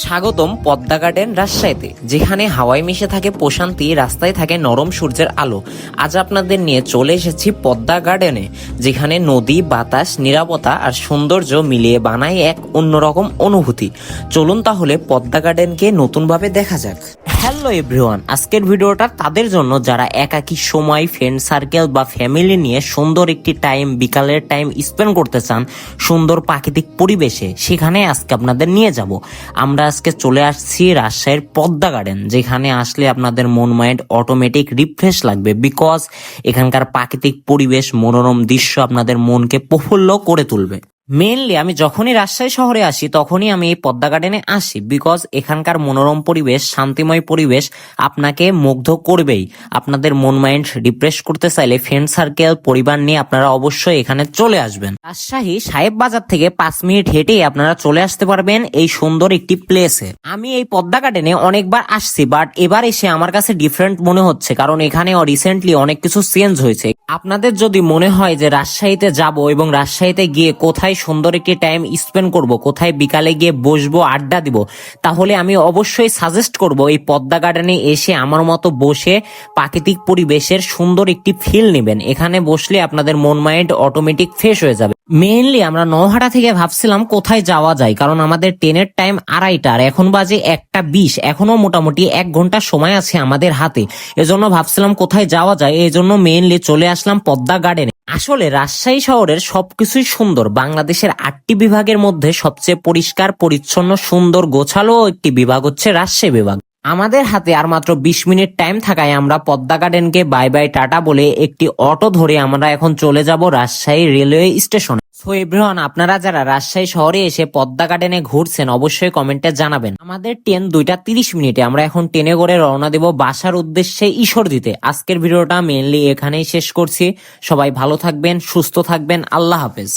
স্বাগতম পদ্মা গার্ডেন রাজশাহীতে, যেখানে হাওয়ায় মিশে থাকে প্রশান্তি, রাস্তায় থাকে নরম সূর্যের আলো। আজ আপনাদের নিয়ে চলে এসেছি পদ্মা গার্ডেনে, যেখানে নদী, বাতাস, নিরাপত্তা আর সৌন্দর্য মিলিয়ে বানায় এক অন্যরকম অনুভূতি। চলুন তাহলে পদ্মা গার্ডেনকে নতুনভাবে দেখা যাক। হ্যালো এভরিওয়ান, আজকের ভিডিওটা তাদের জন্য যারা একাকী সময়, ফ্রেন্ড সার্কেল বা ফ্যামিলি নিয়ে সুন্দর একটি বিকালের টাইম স্পেন্ড করতে চান সুন্দর প্রাকৃতিক পরিবেশে। সেখানে আজকে আপনাদের নিয়ে যাব। আমরা আজকে চলে আসছি রাজশাহীর পদ্মা গার্ডেন, যেখানে আসলে আপনাদের মন মাইন্ড অটোমেটিক রিফ্রেশ লাগবে, বিকজ এখানকার প্রাকৃতিক পরিবেশ, মনোরম দৃশ্য আপনাদের মনকে প্রফুল্ল করে তুলবে। মেইনলি আমি যখনই রাজশাহী শহরে আসি তখনই আমি এই পদ্মা গার্ডেনে আসি, বিকজ এখানকার মনোরম পরিবেশ, শান্তিময় পরিবেশ আপনাকে মুগ্ধ করবেই। আপনাদের মন মাইন্ড রিফ্রেশ করতে চাইলে ফ্রেন্ড সার্কেল, পরিবার নিয়ে আপনারা অবশ্যই এখানে চলে আসবেন। রাজশাহী সাহেব বাজার থেকে 5 মিনিট হেঁটেই আপনারা চলে আসতে পারবেন এই সুন্দর একটি প্লেসে। আমি এই পদ্মা গার্ডেনে অনেকবার আসছি, বাট এবার এসে আমার কাছে ডিফারেন্ট মনে হচ্ছে, কারণ এখানে রিসেন্টলি অনেক কিছু চেঞ্জ হয়েছে। আপনাদের যদি মনে হয় যে রাজশাহীতে যাব এবং রাজশাহীতে গিয়ে কোথায় সুন্দর একটি টাইম স্পেন্ড করব, কোথায় বিকালে গিয়ে বসবো, আড্ডা দিব, তাহলে আমি অবশ্যই সাজেস্ট করব এই পদ্মা গার্ডেনে এসে আমার মতো বসে প্রাকৃতিক পরিবেশের সুন্দর একটি ফিল নেবেন। এখানে বসলে আপনাদের মন মাইন্ড অটোমেটিক ফ্রেশ হয়ে যাবে। মেইনলি আমরা নওহাটা থেকে ভাবছিলাম কোথায় যাওয়া যায়, কারণ আমাদের ট্রেনের টাইম 2:30, আর এখন বাজে 1:20, এখনো মোটামুটি 1 ঘন্টা সময় আছে আমাদের হাতে। এজন্য ভাবছিলাম কোথায় যাওয়া যায়, এই জন্য মেইনলি চলে আসলাম পদ্মা গার্ডেনে। আসলে রাজশাহী শহরের সবকিছুই সুন্দর। বাংলাদেশের 8টি বিভাগের মধ্যে সবচেয়ে পরিষ্কার, পরিচ্ছন্ন, সুন্দর, গোছালো একটি বিভাগ হচ্ছে রাজশাহী বিভাগ। আমাদের হাতে আর মাত্র 20 মিনিট টাইম থাকায় আমরা পদ্মা গার্ডেনকে বাই বাই টাটা বলে একটি অটো ধরে আমরা এখন চলে যাব রাজশাহী রেলওয়ে স্টেশনে। সো এভরিওয়ান, আপনারা যারা রাজশাহী শহরে এসে পদ্মা গার্ডেনে ঘুরছেন অবশ্যই কমেন্টে জানাবেন। আমাদের ট্রেন 2:30 মিনিটে, আমরা এখন ট্রেনে করে রওনা দেব বাসার উদ্দেশ্যে ঈশ্বরদীতে। আজকের ভিডিওটা মেইনলি এখানেই শেষ করছি। সবাই ভালো থাকবেন, সুস্থ থাকবেন, আল্লাহ হাফেজ।